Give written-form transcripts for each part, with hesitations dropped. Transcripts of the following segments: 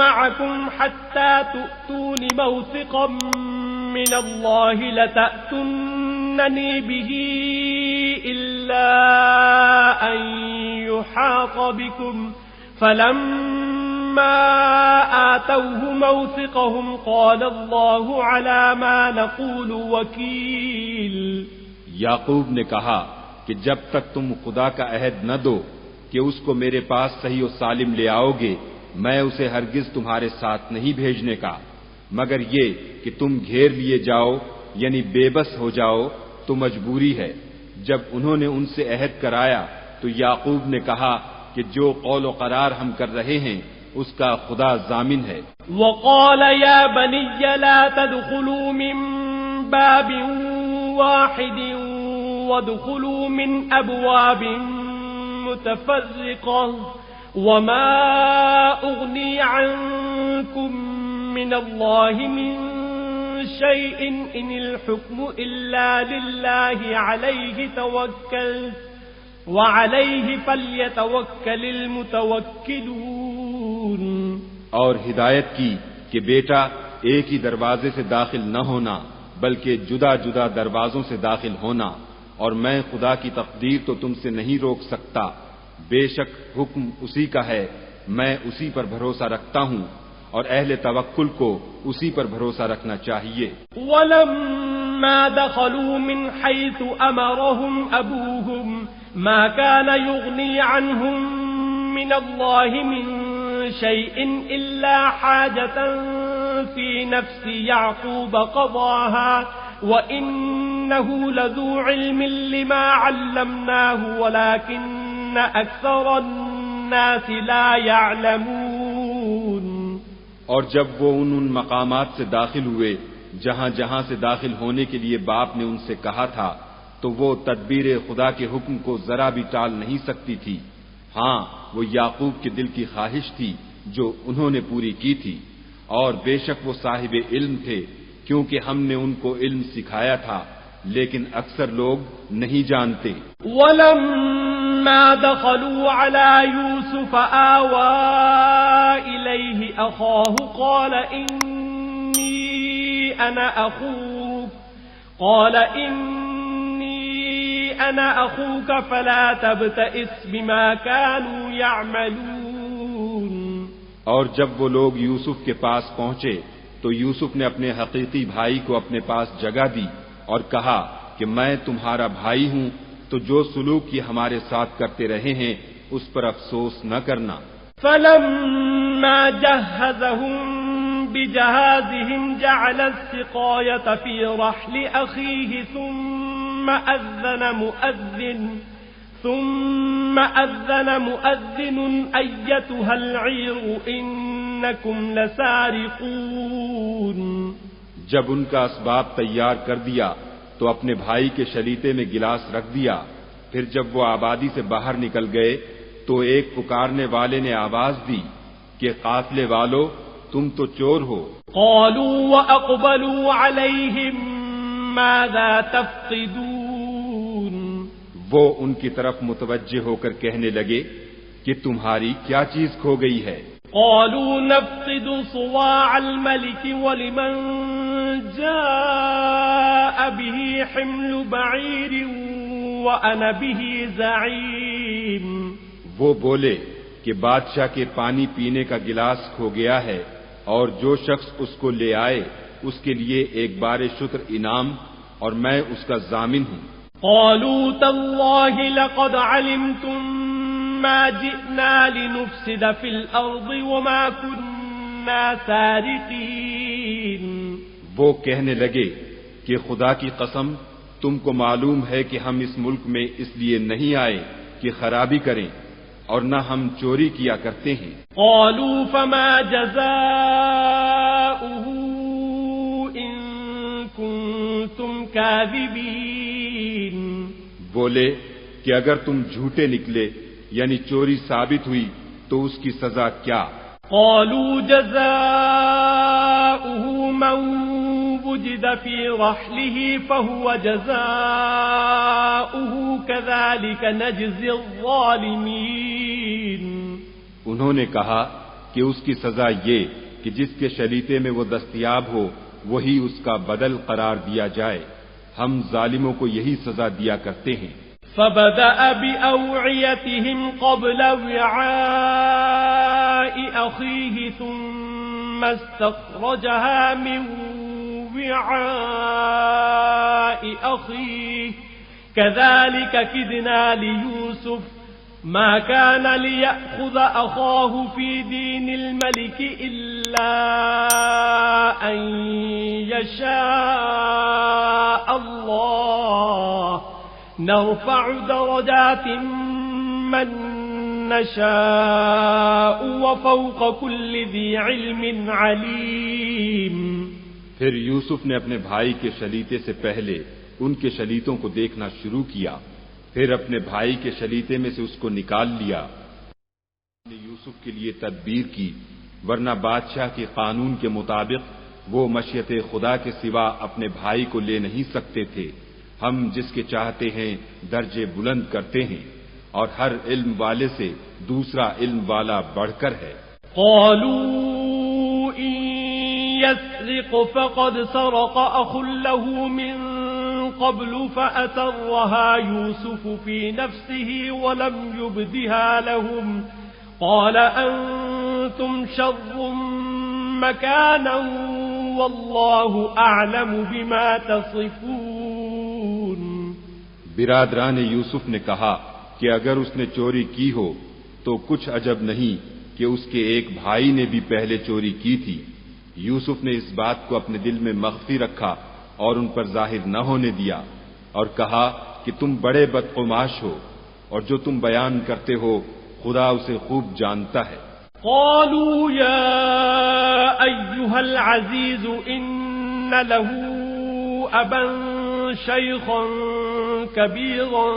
معكم حتى تؤتون موثقا من الله لتأتونني به إلا أن يحاط بكم فلما آتوه موثقهم قال الله على ما نقول وكيل. یعقوب نے کہا کہ جب تک تم خدا کا عہد نہ دو کہ اس کو میرے پاس صحیح و سالم لے آؤ گے میں اسے ہرگز تمہارے ساتھ نہیں بھیجنے کا مگر یہ کہ تم گھیر لیے جاؤ یعنی بے بس ہو جاؤ تو مجبوری ہے. جب انہوں نے ان سے عہد کرایا تو یعقوب نے کہا کہ جو قول و قرار ہم کر رہے ہیں اس کا خدا ضامن ہے. وقال يا بني لا تدخلوا من باب واحد وادخلوا من أبواب متفرقة وما أغني عنكم من الله من شيء إن الحكم إلا لله عليه توكلت وعليه فليتوكل المتوكلون. اور ہدایت کی کہ بیٹا ایک ہی دروازے سے داخل نہ ہونا بلکہ جدا جدا دروازوں سے داخل ہونا اور میں خدا کی تقدیر تو تم سے نہیں روک سکتا. بے شک حکم اسی کا ہے میں اسی پر بھروسہ رکھتا ہوں اور اہل توکل کو اسی پر بھروسہ رکھنا چاہیے. ولما دخلوا من حيث أمرهم أبوهم ما كان يغني عنهم من الله من شيء إلا حاجة في نفس يعقوب قضاها وإنه لذو علم لما علمناه ولكن أكثر الناس لا يعلمون. اور جب وہ ان مقامات سے داخل ہوئے جہاں جہاں سے داخل ہونے کے لیے باپ نے ان سے کہا تھا تو وہ تدبیر خدا کے حکم کو ذرا بھی ٹال نہیں سکتی تھی. ہاں وہ یعقوب کے دل کی خواہش تھی جو انہوں نے پوری کی تھی اور بے شک وہ صاحب علم تھے کیونکہ ہم نے ان کو علم سکھایا تھا لیکن اکثر لوگ نہیں جانتے. وَلَمَّا دَخَلُوا عَلَى يُوسُفَ آوَى إِلَيْهِ أَخَاهُ قَالَ إِنِّي أَنَا أَخُوكَ فَلَا تَبْتَئِسْ بِمَا كَانُوا يَعْمَلُونَ. اور جب وہ لوگ یوسف کے پاس پہنچے تو یوسف نے اپنے حقیقی بھائی کو اپنے پاس جگہ دی اور کہا کہ میں تمہارا بھائی ہوں تو جو سلوک یہ ہمارے ساتھ کرتے رہے ہیں اس پر افسوس نہ کرنا. فَلَمَّا جَهَّزَهُم بِجَهَازِهِمْ جَعَلَ السِّقَايَةَ فِي رَحْلِ أَخِيهِ ثُمَّ أَذَّنَ مُؤَذِّنٌ أَيَّتُهَا الْعِيرُ إِنَّكُمْ لَسَارِقُونَ. جب ان کا اسباب تیار کر دیا تو اپنے بھائی کے شلیتے میں گلاس رکھ دیا. پھر جب وہ آبادی سے باہر نکل گئے تو ایک پکارنے والے نے آواز دی کہ قافلے والو تم تو چور ہو. قالوا وأقبلوا عليهم ماذا تفقدون. وہ ان کی طرف متوجہ ہو کر کہنے لگے کہ تمہاری کیا چیز کھو گئی ہے. قالوا نفقد صواع الملك ولمن جاء به حمل بعير وأنا به زعيم. وہ بولے کہ بادشاہ کے پانی پینے کا گلاس کھو گیا ہے اور جو شخص اس کو لے آئے اس کے لیے ایک بار شکر انعام اور میں اس کا ضامن ہوں. قالوا تالله لقد علمتم ما جئنا لنفسد في الأرض وما كنا سارقين. وہ کہنے لگے کہ خدا کی قسم تم کو معلوم ہے کہ ہم اس ملک میں اس لیے نہیں آئے کہ خرابی کریں اور نہ ہم چوری کیا کرتے ہیں. قالوا فما جزاؤه إن كنتم كاذبين. بولے کہ اگر تم جھوٹے نکلے یعنی چوری ثابت ہوئی تو اس کی سزا کیا. قالوا جزاؤه من وجد في رحله فهو جزاؤه كذلك نجزي الظالمين. انہوں نے کہا کہ اس کی سزا یہ کہ جس کے شریعے میں وہ دستیاب ہو وہی اس کا بدل قرار دیا جائے. ہم ظالموں کو یہی سزا دیا کرتے ہیں. فبدأ بأوعيتهم قبل وعاء أخيه ثم استخرجها من وعاء أخيه كذلك كدنا ليوسف ما كان ليأخذ أخاه في دين الملك إلا أن يشاء الله نرفع درجات من نشاء وفوق كل ذي علم عليم. پھر یوسف نے اپنے بھائی کے شلیتے سے پہلے ان کے شلیتوں کو دیکھنا شروع کیا، پھر اپنے بھائی کے شلیتے میں سے اس کو نکال لیا. یوسف کے لیے تدبیر کی، ورنہ بادشاہ کے قانون کے مطابق وہ مشیت خدا کے سوا اپنے بھائی کو لے نہیں سکتے تھے. ہم جس کے چاہتے ہیں درجے بلند کرتے ہیں، اور ہر علم والے سے دوسرا علم والا بڑھ کر ہے. قالوا إن يسرق فقد سرق أخ له من قبل فأسرها يوسف في نفسه ولم يبدها لهم قال أنتم شر مكانا والله أعلم بما تصفون. برادران یوسف نے کہا کہ اگر اس نے چوری کی ہو تو کچھ عجب نہیں کہ اس کے ایک بھائی نے بھی پہلے چوری کی تھی. یوسف نے اس بات کو اپنے دل میں مخفی رکھا اور ان پر ظاہر نہ ہونے دیا، اور کہا کہ تم بڑے بدقماش ہو، اور جو تم بیان کرتے ہو خدا اسے خوب جانتا ہے. قالوا يا أيها العزيز إن له أبا شيخا كبيرا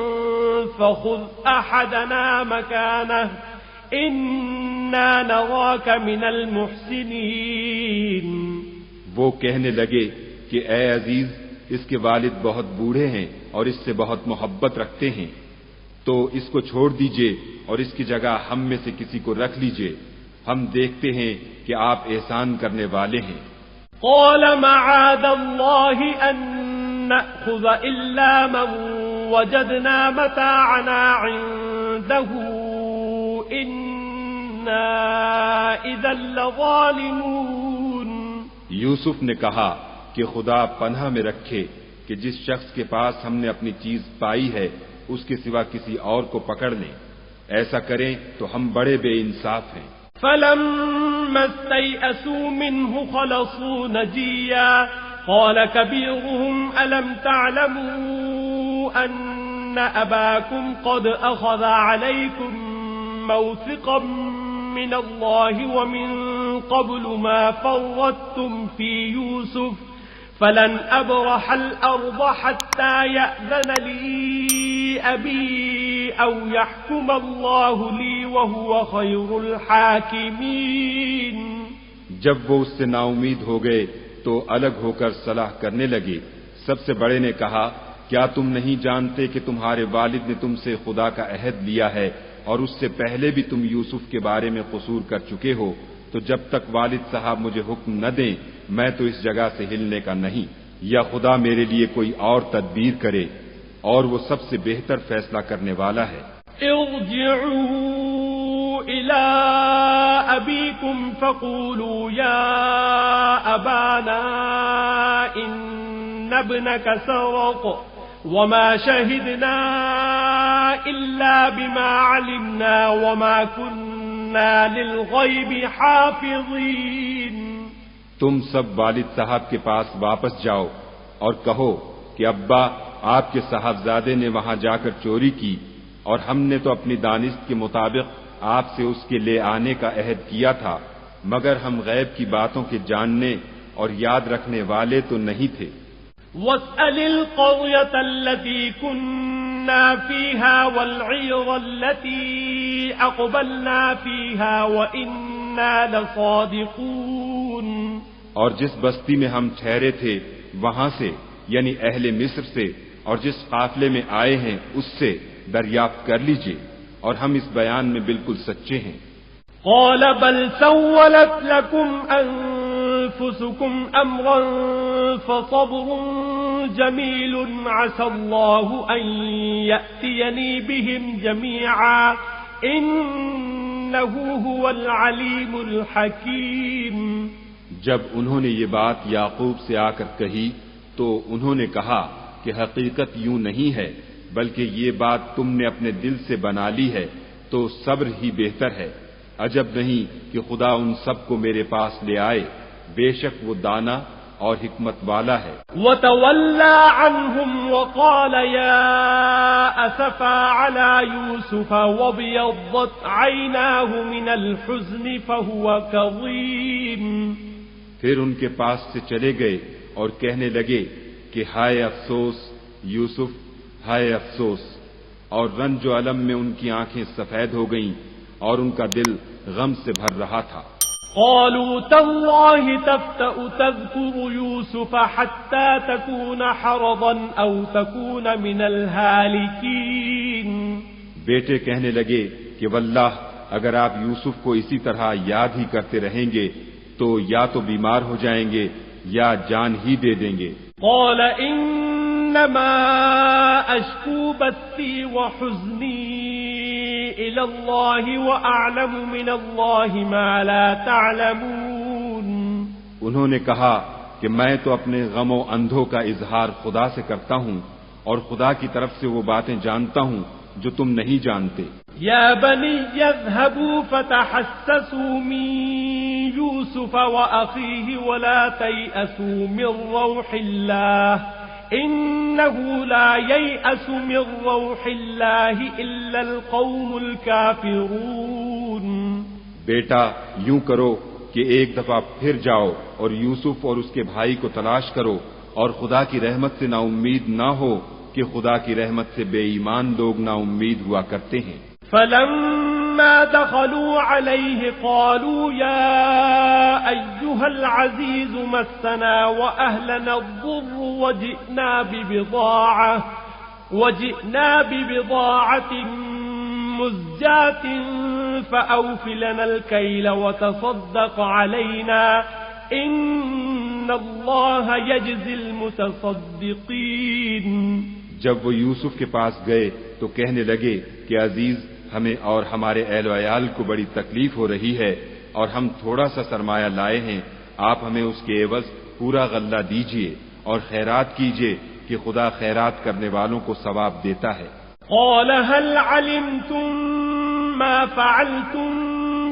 فخذ أحدنا مكانه إنا نراك من المحسنين. وہ کہنے لگے کہ اے عزیز، اس کے والد بہت بوڑھے ہیں اور اس سے بہت محبت رکھتے ہیں، تو اس کو چھوڑ دیجئے اور اس کی جگہ ہم میں سے کسی کو رکھ لیجئے، ہم دیکھتے ہیں کہ آپ احسان کرنے والے ہیں. قال معاذ الله أن نأخذ إلا من وجدنا متاعنا عنده إنا إذا لظالمون. یوسف نے کہا کہ خدا پناہ میں رکھے کہ جس شخص کے پاس ہم نے اپنی چیز پائی ہے اس کے سوا کسی اور کو پکڑ لیں، ایسا کریں تو ہم بڑے بے انصاف ہیں. فلما استيئسوا منه خلصوا نجيا قال كبيرهم ألم تعلموا أن أباكم قد أخذ عليكم موثقا من الله ومن قبل ما فرطتم في يوسف فلن أبرح الأرض حتى يأذن لي أبي أو يحكم الله لي وهو خير الحاكمين. جب وہ اس سے نا امید ہو گئے تو الگ ہو کر صلاح کرنے لگے. سب سے بڑے نے کہا کیا تم نہیں جانتے کہ تمہارے والد نے تم سے خدا کا عہد لیا ہے اور اس سے پہلے بھی تم یوسف کے بارے میں قصور کر چکے ہو، تو جب تک والد صاحب مجھے حکم نہ دیں میں تو اس جگہ سے ہلنے کا نہیں، یا خدا میرے لیے کوئی اور تدبیر کرے، اور وہ سب سے بہتر فیصلہ کرنے والا ہے. ارجعوا إلى أبيكم فقولوا يا أبانا إن ابنك سرق وما شهدنا إلا بما علمنا وما كنا للغيب حافظين. تم سب والد صاحب کے پاس واپس جاؤ اور کہو کہ ابا آپ کے صاحبزادے نے وہاں جا کر چوری کی، اور ہم نے تو اپنی دانست کے مطابق آپ سے اس کے لے آنے کا عہد کیا تھا، مگر ہم غیب کی باتوں کے جاننے اور یاد رکھنے والے تو نہیں تھے. وَاسْأَلِ الْقَرْيَةَ الَّتِي كُنَّا فِيهَا وَالْعِيرَ الَّتِي أَقْبَلْنَا فِيهَا وَإِنَّا لَصَادِقُونَ. اور جس بستی میں ہم ٹھہرے تھے وہاں سے، یعنی اہل مصر سے، اور جس قافلے میں آئے ہیں اس سے دریافت کر لیجئے، اور ہم اس بیان میں بالکل سچے ہیں. قال بل سولت لكم أنفسكم أمرا فصبر جميل عسى الله أن يأتيني بهم جميعا إنه هو العليم الحكيم۔ جب انہوں نے یہ بات یعقوب سے آ کر کہی تو انہوں نے کہا کہ حقیقت یوں نہیں ہے بلکہ یہ بات تم نے اپنے دل سے بنا لی ہے تو صبر ہی بہتر ہے۔ عجب نہیں کہ خدا ان سب کو میرے پاس لے آئے، بے شک وہ دانا اور حکمت والا ہے۔ وَتَوَلَّى عَنْهُمْ وَقَالَ يَا أَسَفَا عَلَى يُوسُفَ وَابْيَضَّتْ عَيْنَاهُ مِنَ الْحُزْنِ فَهُوَ كَظِيمٌ۔ پھر ان کے پاس سے چلے گئے اور کہنے لگے کہ ہائے افسوس یوسف، ہائے افسوس، اور رنج و الم میں ان کی آنکھیں سفید ہو گئیں اور ان کا دل غم سے بھر رہا تھا۔ قالوا تالله تفتأ تذكر يوسف حتى تكون حرضا أو تكون من الهالكين۔ بیٹے کہنے لگے کہ واللہ اگر آپ یوسف کو اسی طرح یاد ہی کرتے رہیں گے تو یا تو بیمار ہو جائیں گے یا جان ہی دے دیں گے۔ قال انما اشكو بثي وحزني الى الله واعلم من الله ما لا تعلمون۔ انہوں نے کہا کہ میں تو اپنے غم و اندھوں کا اظہار خدا سے کرتا ہوں اور خدا کی طرف سے وہ باتیں جانتا ہوں جو تم نہیں جانتے۔ يا بني اذهبوا فتحسسوا من يوسف وأخيه ولا تيأسوا من روح الله إنه لا ييأس من روح الله إلا القوم الكافرون۔ بیٹا یوں کرو کہ ایک دفعہ پھر جاؤ اور یوسف اور اس کے بھائی کو تلاش کرو اور خدا کی رحمت سے نا امید نہ ہو کہ خدا کی رحمت سے بے ایمان لوگ نا امید ہوا کرتے ہیں۔ فلما دخلوا عليه قالوا يا أيها العزيز مسنا وأهلنا الضر وجئنا ببضاعة مزجاة فأوف لنا الكيل وتصدق علينا إن الله يجزي المتصدقين۔ جب وہ یوسف کے پاس گئے تو کہنے لگے کہ عزیز ہمیں اور ہمارے اہل و عیال کو بڑی تکلیف ہو رہی ہے اور ہم تھوڑا سا سرمایہ لائے ہیں، آپ ہمیں اس کے عوض پورا غلہ دیجیے اور خیرات کیجیے کہ خدا خیرات کرنے والوں کو ثواب دیتا ہے۔ قال هل علمتم ما فعلتم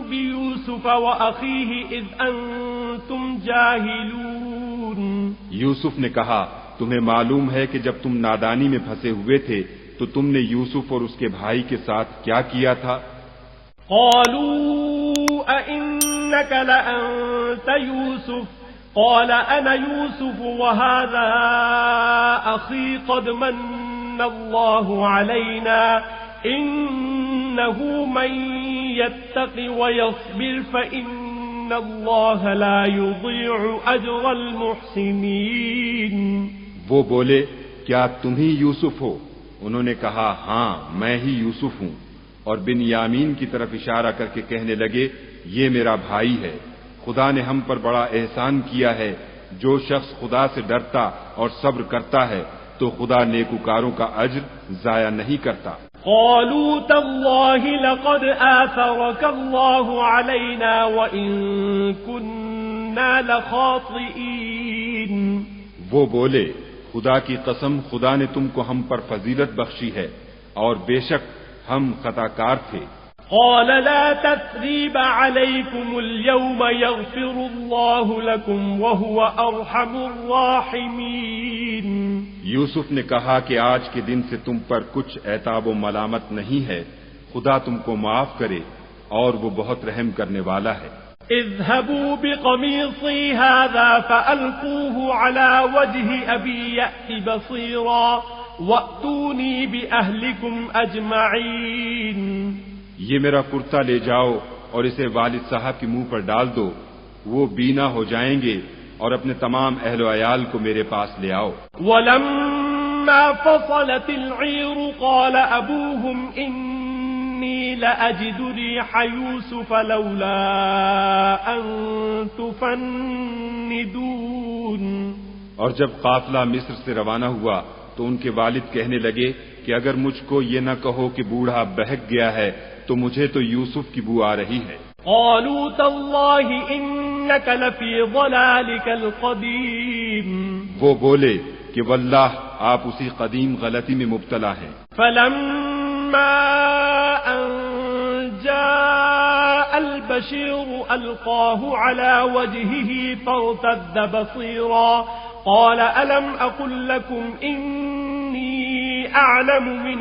بيوسف وأخيه إذ أنتم جاهلون۔ یوسف نے کہا تمہیں معلوم ہے کہ جب تم نادانی میں پھنسے ہوئے تھے تو تم نے یوسف اور اس کے بھائی کے ساتھ کیا کیا تھا؟ قالوا أئنك لأنت يوسف قال أنا يوسف وهذا أخي قد من الله علينا إنه من يتق ويصبر فإن الله لا يضيع أجر المحسنين۔ وہ بولے کیا تم ہی یوسف ہو؟ انہوں نے کہا ہاں میں ہی یوسف ہوں، اور بن یامین کی طرف اشارہ کر کے کہنے لگے یہ میرا بھائی ہے، خدا نے ہم پر بڑا احسان کیا ہے، جو شخص خدا سے ڈرتا اور صبر کرتا ہے تو خدا نیکوکاروں کا اجر ضائع نہیں کرتا۔ قالوا تالله لقد آثرك الله علينا وإن كنا لخاطئين۔ وہ بولے خدا کی قسم خدا نے تم کو ہم پر فضیلت بخشی ہے اور بے شک ہم خطا کار تھے۔ قال لا تثريب عليكم اليوم يغفر الله لكم وهو أرحم الراحمين۔ یوسف نے کہا کہ آج کے دن سے تم پر کچھ عتاب و ملامت نہیں ہے، خدا تم کو معاف کرے اور وہ بہت رحم کرنے والا ہے۔ اذهبوا بقميصي هذا فألقوه على وجه أبي يأت بصيرا وأتوني بأهلكم أجمعين۔ یہ میرا کرتا لے جاؤ اور اسے والد صاحب کے منہ پر ڈال دو، وہ بینا ہو جائیں گے، اور اپنے تمام اہل و عیال کو میرے پاس لے آؤ۔ ولما فصلت العير قال أبوهم إني لأجد ريح يوسف لولا أن تفندون. اور جب قافلہ مصر سے روانہ ہوا تو ان کے والد کہنے لگے کہ اگر مجھ کو یہ نہ کہو کہ بوڑھا بہک گیا ہے تو مجھے تو یوسف کی بو آ رہی ہے. قالوا تالله إنك لفي ضلالك القديم. وہ بولے کہ واللہ آپ اسی قدیم غلطی میں مبتلا ہیں. فلما أن جاء البشير ألقاه على وجهه فارتد بصيرا قال ألم أقل لكم إني أعلم من